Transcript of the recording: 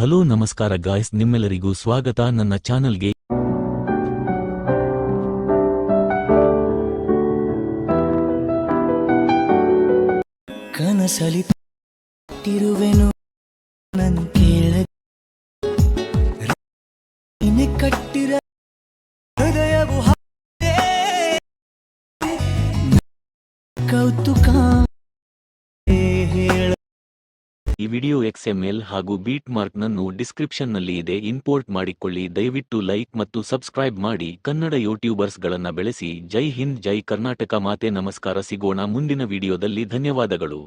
Hello ನಮಸ್ಕಾರ guys, ನಿಮ್ಮೆಲ್ಲರಿಗೂ ಸ್ವಾಗತ ನನ್ನ ಚಾನಲ್ಗೆ. ಕನಸಲಿ ತಿರುವೆನು ನನ್ ಕೇಳ ಕಟ್ಟಿರ ಹೃದಯವು ಕೌತುಕ ಹೇಳ. ಈ ವಿಡಿಯೋ XML ಹಾಗೂ ಬೀಟ್ ಮಾರ್ಕ್ನನ್ನು ಡಿಸ್ಕ್ರಿಪ್ಷನ್ನಲ್ಲಿ ಇದೆ, ಇಂಪೋರ್ಟ್ ಮಾಡಿಕೊಳ್ಳಿ. ದಯವಿಟ್ಟು ಲೈಕ್ ಮತ್ತು ಸಬ್ಸ್ಕ್ರೈಬ್ ಮಾಡಿ. ಕನ್ನಡ ಯೂಟ್ಯೂಬರ್ಸ್ಗಳನ್ನ ಬೆಳೆಸಿ. ಜೈ ಹಿಂದ್, ಜೈ ಕರ್ನಾಟಕ ಮಾತೆ. ನಮಸ್ಕಾರ, ಸಿಗೋಣ ಮುಂದಿನ ವಿಡಿಯೋದಲ್ಲಿ. ಧನ್ಯವಾದಗಳು.